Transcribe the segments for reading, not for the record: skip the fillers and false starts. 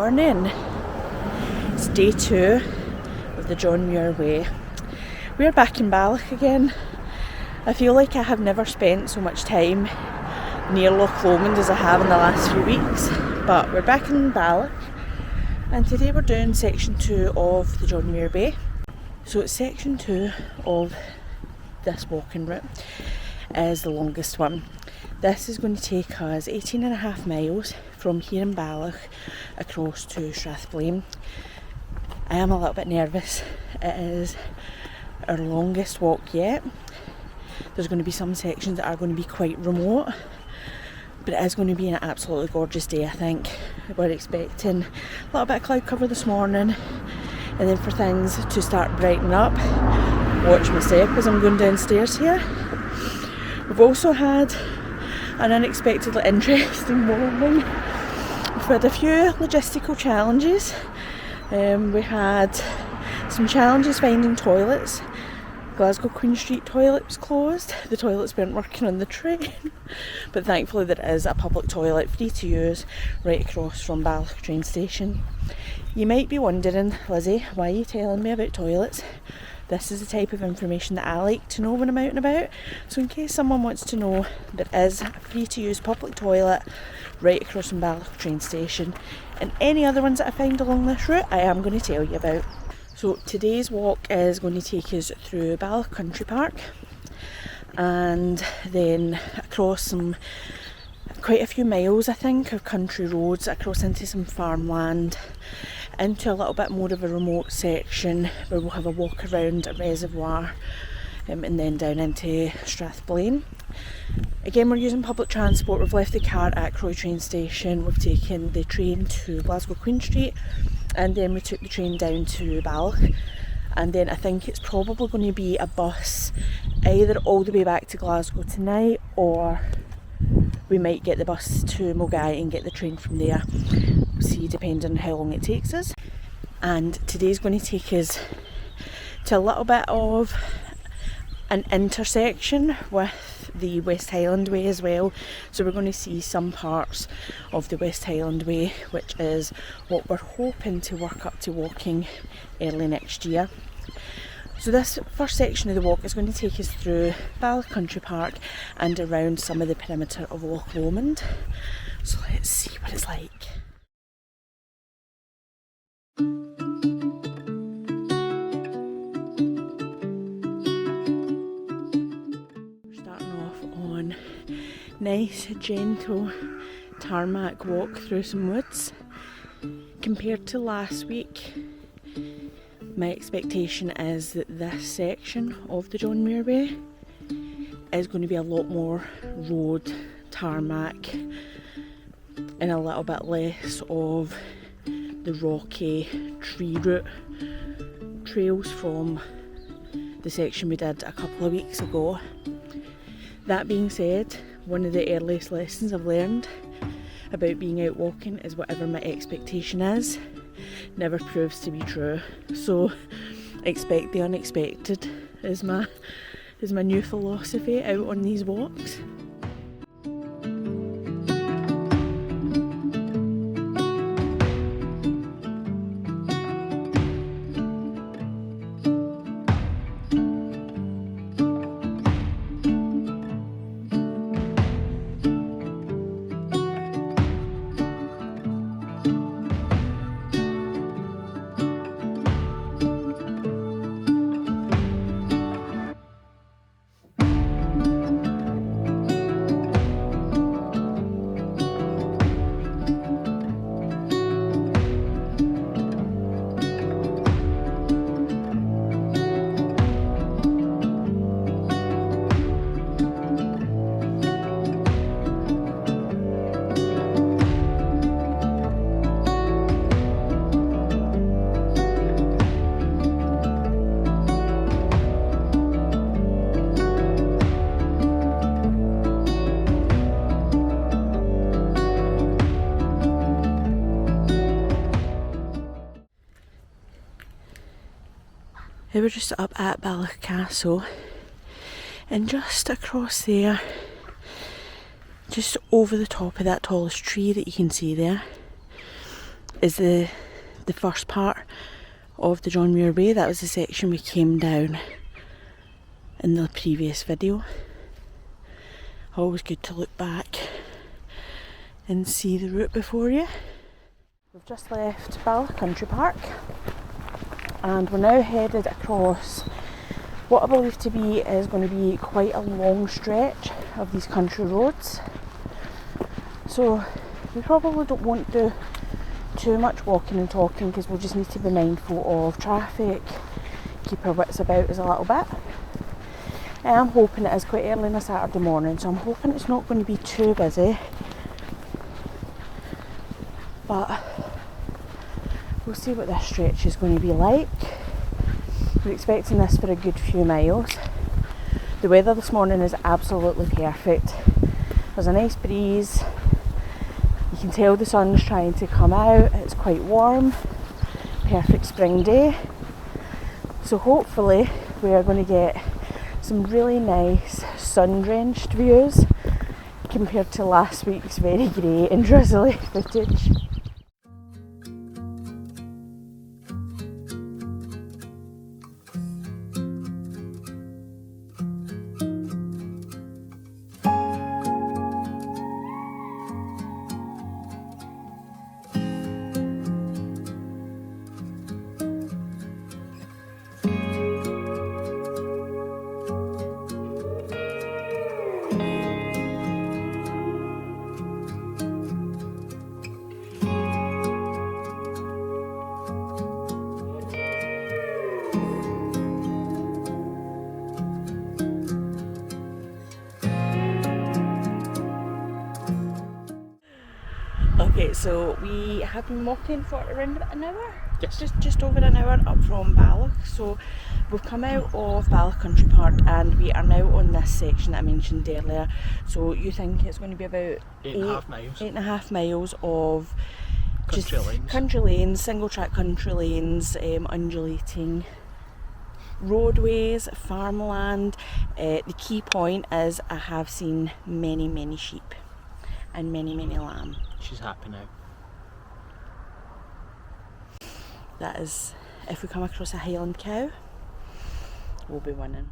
morning. It's day 2 of the John Muir Way. We're back in Balloch again. I feel like I have never spent so much time near Loch Lomond as I have in the last few weeks, but we're back in Balloch and today we're doing section 2 of the John Muir Way. So it's section 2 of this walking route is the longest one. This is going to take us 18.5 miles from here in Balloch across to Strathblane. I am a little bit nervous. It is our longest walk yet. There's going to be some sections that are going to be quite remote, but it is going to be an absolutely gorgeous day, I think. We're expecting a little bit of cloud cover this morning, and then for things to start brightening up. Watch my step as I'm going downstairs here. We've also had an unexpectedly interesting morning. We've had a few logistical challenges. We had some challenges finding toilets. Glasgow Queen Street toilet was closed. The toilets weren't working on the train, but thankfully there is a public toilet free to use right across from Balloch train station. You might be wondering, Lizzie, why are you telling me about toilets? This is the type of information that I like to know when I'm out and about. So in case someone wants to know, there is a free to use public toilet right across from Balloch train station, and any other ones that I find along this route I am going to tell you about. So today's walk is going to take us through Balloch Country Park and then across quite a few miles, I think, of country roads, across into some farmland, into a little bit more of a remote section where we'll have a walk around a reservoir, and then down into Strathblane. Again, we're using public transport. We've left the car at Croy train station, we've taken the train to Glasgow Queen Street, and then we took the train down to Balloch, and then I think it's probably going to be a bus either all the way back to Glasgow tonight, or we might get the bus to Milngavie and get the train from there. We'll see, depending on how long it takes us. And today's going to take us to a little bit of an intersection with the West Highland Way as well. So we're going to see some parts of the West Highland Way, which is what we're hoping to work up to walking early next year. So this first section of the walk is going to take us through Balloch Country Park and around some of the perimeter of Loch Lomond. So let's see what it's like. Starting off on nice, gentle tarmac walk through some woods. Compared to last week, my expectation is that this section of the John Muir Way is going to be a lot more road, tarmac, and a little bit less of the rocky tree route trails from the section we did a couple of weeks ago. That being said, one of the earliest lessons I've learned about being out walking is whatever my expectation is never proves to be true. So expect the unexpected is my new philosophy out on these walks. We were just up at Balloch Castle, and just across there, just over the top of that tallest tree that you can see there, is the first part of the John Muir Way. That was the section we came down in the previous video. Always good to look back and see the route before you. We've just left Balloch Country Park and we're now headed across what I believe to be is going to be quite a long stretch of these country roads. So we probably don't want to do too much walking and talking because we'll just need to be mindful of traffic, keep our wits about us a little bit. I'm hoping it is quite early on a Saturday morning, so I'm hoping it's not going to be too busy. But we'll see what this stretch is going to be like. We're expecting this for a good few miles. The weather this morning is absolutely perfect. There's a nice breeze. You can tell the sun's trying to come out. It's quite warm. Perfect spring day. So hopefully we are going to get some really nice sun-drenched views compared to last week's very grey and drizzly footage. Okay, so we have been walking for around about an hour? Yes. Just over an hour up from Balloch. So we've come out of Balloch Country Park and we are now on this section that I mentioned earlier. So you think it's going to be about 8.5 miles. 8.5 miles of Country lanes, single track country lanes, undulating roadways, farmland. The key point is I have seen many sheep and many lamb. She's happy now. That is, if we come across a Highland cow, we'll be winning.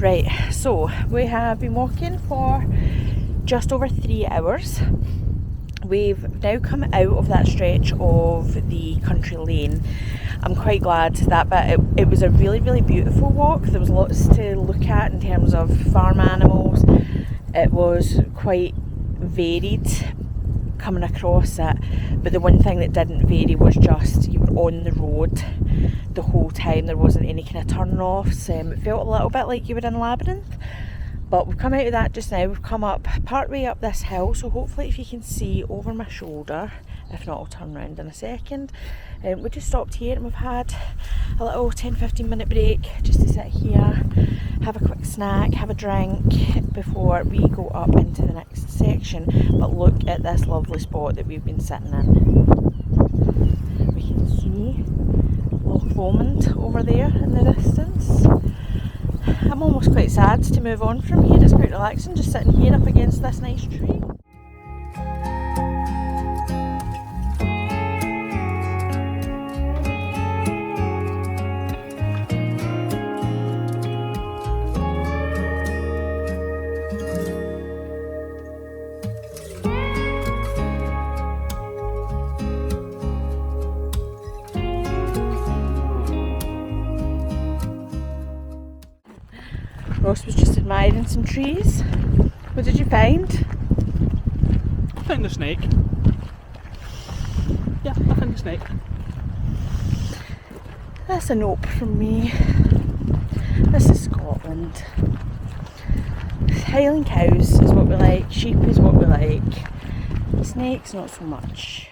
Right, so we have been walking for just over 3 hours. We've now come out of that stretch of the country lane. I'm quite glad that bit. It was a really beautiful walk. There was lots to look at in terms of farm animals. It was quite varied coming across it, but the one thing that didn't vary was just you were on the road the whole time. There wasn't any kind of turn offs. It felt a little bit like you were in Labyrinth, but we've come out of that just now. We've come up part way up this hill, so hopefully if you can see over my shoulder, if not I'll turn around in a second. We just stopped here and we've had a little 10-15 minute break just to sit here, have a quick snack, have a drink before we go up into the next section. But look at this lovely spot that we've been sitting in. We can see Loch Lomond over there in the distance. I'm almost quite sad to move on from here. It's quite relaxing just sitting here up against this nice tree. Ross was just admiring some trees. What did you find? I found the snake. Yeah, I found the snake. That's a nope from me. This is Scotland. Highland cows is what we like, sheep is what we like, snakes not so much.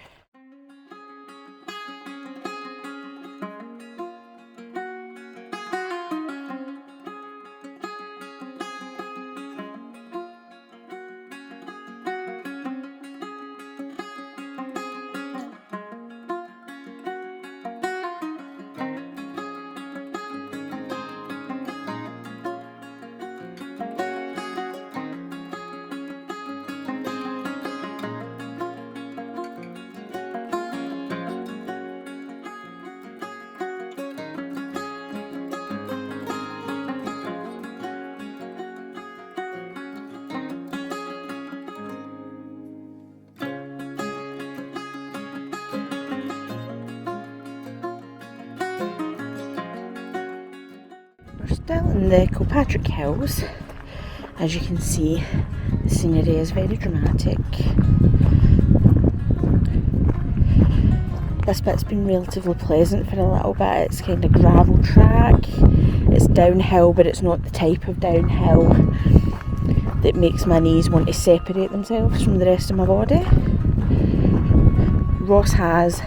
Still in the Kilpatrick Hills. As you can see, the scenery is very dramatic. This bit's been relatively pleasant for a little bit. It's kind of gravel track. It's downhill, but it's not the type of downhill that makes my knees want to separate themselves from the rest of my body. Ross has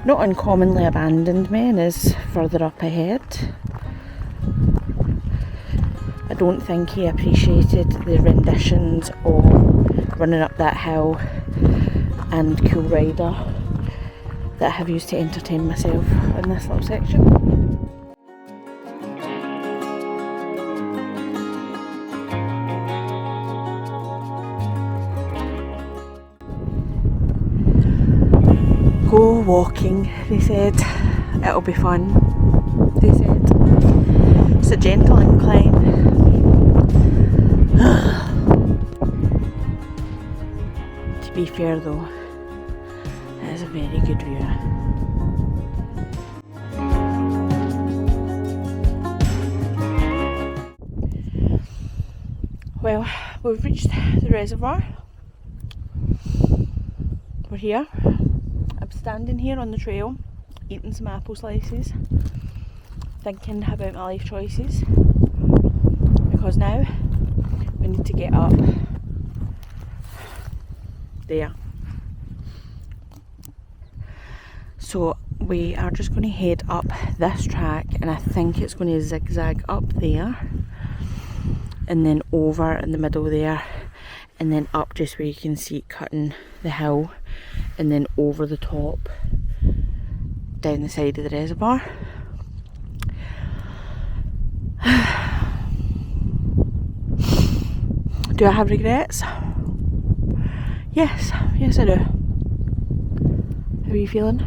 not uncommonly abandoned me and is further up ahead. I don't think he appreciated the renditions of Running Up That Hill and Cool Rider that I have used to entertain myself in this little section. Go walking, they said. It'll be fun, they said. It's a gentle incline. To be fair though, it is a very good view. Well, we've reached the reservoir. We're here. I'm standing here on the trail, eating some apple slices, thinking about my life choices, because now we need to get up there. So we are just going to head up this track, and I think it's going to zigzag up there and then over in the middle there and then up just where you can see it cutting the hill and then over the top down the side of the reservoir. Do I have regrets? Yes I do. How are you feeling?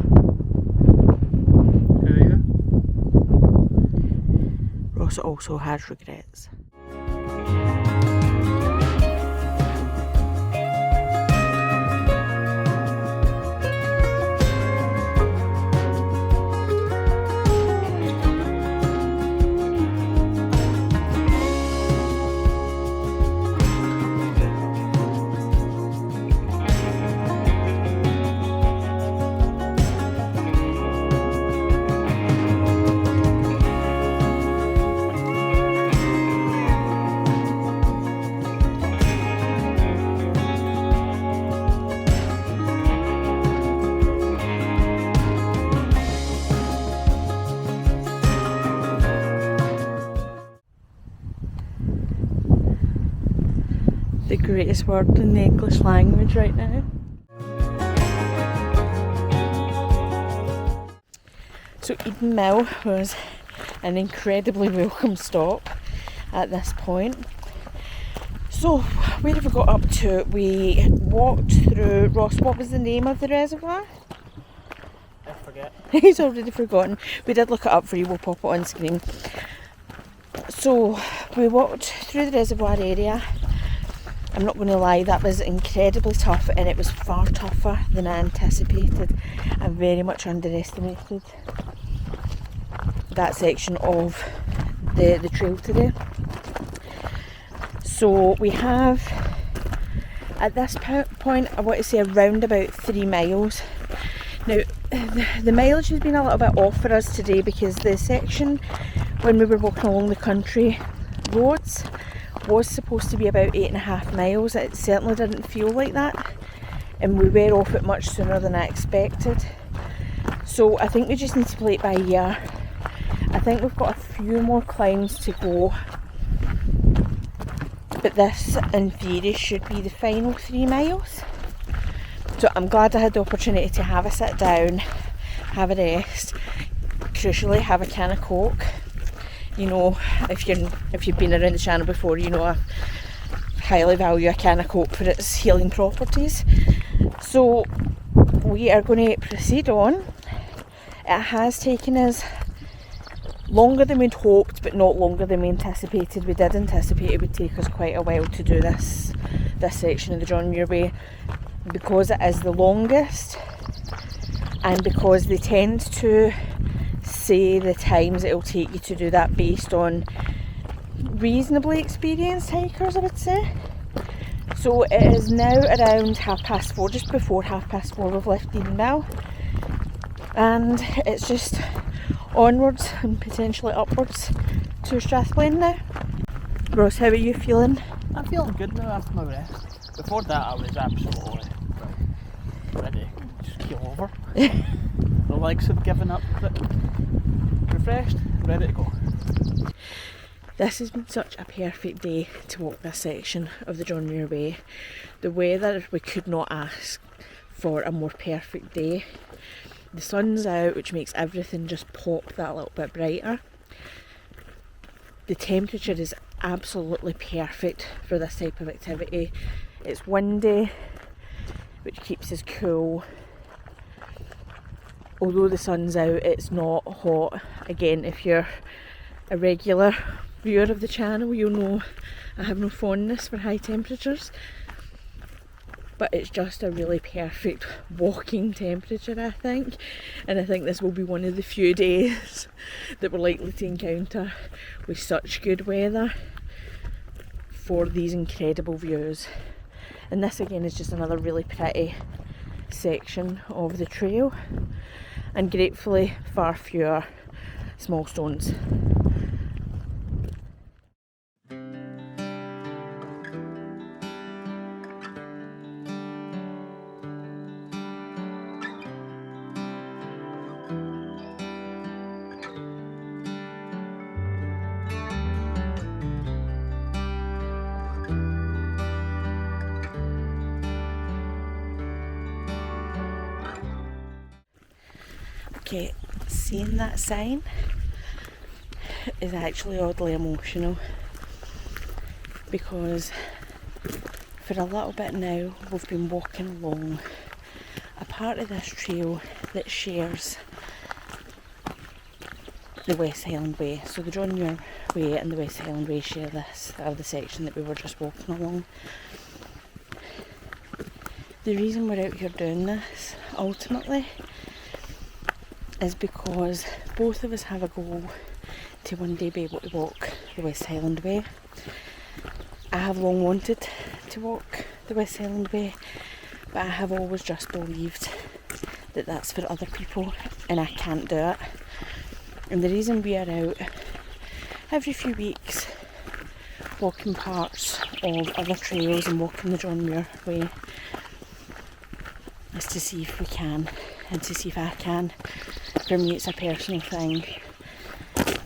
Yeah. Ross also has regrets. The greatest word in the English language right now. So Eden Mill was an incredibly welcome stop at this point. So where have we got up to? We walked through, Ross, what was the name of the reservoir? I forget. He's already forgotten. We did look it up for you, we'll pop it on screen. So we walked through the reservoir area. I'm not going to lie, that was incredibly tough, and it was far tougher than I anticipated. I very much underestimated that section of the trail today. So we have, at this point, I want to say around about 3 miles. Now, the mileage has been a little bit off for us today because the section when we were walking along the country roads was supposed to be about 8.5 miles. It certainly didn't feel like that, and we were off it much sooner than I expected. So I think we just need to play it by ear. I think we've got a few more climbs to go, but this in theory should be the final 3 miles. So I'm glad I had the opportunity to have a sit down, have a rest, crucially have a can of Coke. You know, if you've been around the channel before, you know I highly value a can of Coke for its healing properties. So we are going to proceed on. It has taken us longer than we'd hoped, but not longer than we anticipated. We did anticipate it would take us quite a while to do this section of the John Muir Way, because it is the longest and because they tend to say the times it will take you to do that based on reasonably experienced hikers, I would say. So it is now around 4:30, just before 4:30 we've left Edenbell, and it's just onwards and potentially upwards to Strathblane now. Ross, how are you feeling? I'm feeling good now after my rest. Before that I was absolutely ready to just keel over. The legs have given up, but refreshed, ready to go. This has been such a perfect day to walk this section of the John Muir Way. The weather, we could not ask for a more perfect day. The sun's out, which makes everything just pop that little bit brighter. The temperature is absolutely perfect for this type of activity. It's windy, which keeps us cool. Although the sun's out, it's not hot. Again, if you're a regular viewer of the channel, you'll know I have no fondness for high temperatures, but it's just a really perfect walking temperature, I think, and I think this will be one of the few days that we're likely to encounter with such good weather for these incredible views. And this again is just another really pretty section of the trail, and gratefully far fewer small stones. Okay, seeing that sign is actually oddly emotional, because for a little bit now we've been walking along a part of this trail that shares the West Highland Way. So the John Muir Way and the West Highland Way share this, the section that we were just walking along. The reason we're out here doing this ultimately is because both of us have a goal to one day be able to walk the West Highland Way. I have long wanted to walk the West Highland Way, but I have always just believed that that's for other people and I can't do it. And the reason we are out every few weeks walking parts of other trails and walking the John Muir Way is to see if we can, and to see if I can. For me it's a personal thing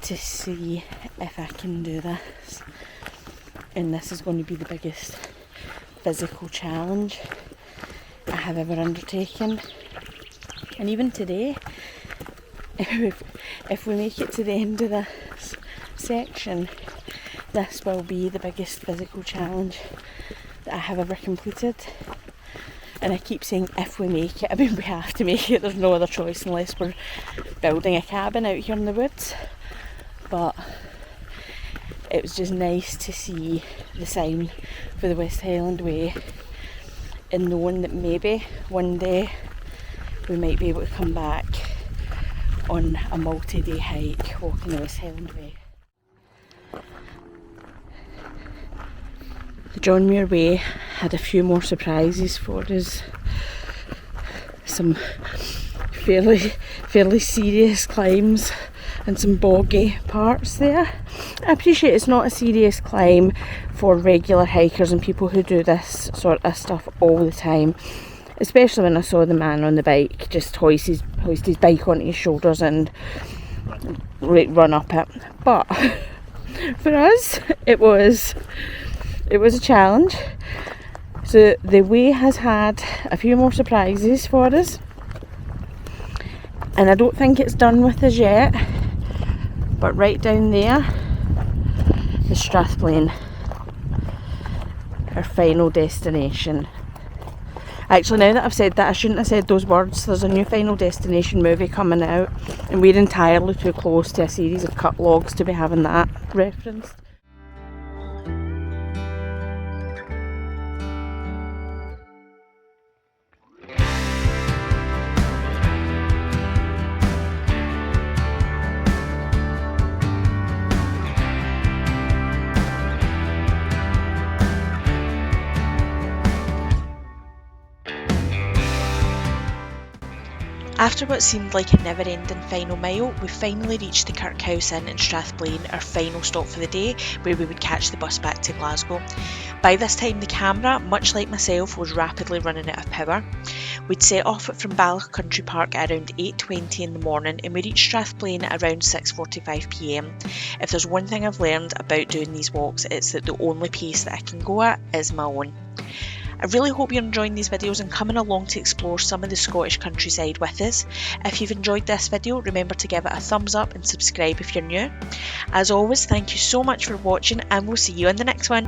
to see if I can do this, and this is going to be the biggest physical challenge I have ever undertaken. And even today, if we make it to the end of this section, this will be the biggest physical challenge that I have ever completed. And I keep saying if we make it, I mean we have to make it, there's no other choice unless we're building a cabin out here in the woods. But it was just nice to see the sign for the West Highland Way, and knowing that maybe one day we might be able to come back on a multi-day hike walking the West Highland Way. The John Muir Way had a few more surprises for us. Some fairly serious climbs and some boggy parts there. I appreciate it's not a serious climb for regular hikers and people who do this sort of stuff all the time. Especially when I saw the man on the bike just hoist his bike onto his shoulders and run up it. But for us, it was a challenge. So the way has had a few more surprises for us, and I don't think it's done with us yet, but right down there is Strathblane, our final destination. Actually, now that I've said that, I shouldn't have said those words. There's a new Final Destination movie coming out, and we're entirely too close to a series of cut logs to be having that referenced. After what seemed like a never-ending final mile, we finally reached the Kirkhouse Inn in Strathblane, our final stop for the day, where we would catch the bus back to Glasgow. By this time the camera, much like myself, was rapidly running out of power. We'd set off from Balloch Country Park at around 8:20 in the morning and we reached Strathblane at around 6:45pm. If there's one thing I've learned about doing these walks, it's that the only pace that I can go at is my own. I really hope you're enjoying these videos and coming along to explore some of the Scottish countryside with us. If you've enjoyed this video, remember to give it a thumbs up and subscribe if you're new. As always, thank you so much for watching and we'll see you in the next one.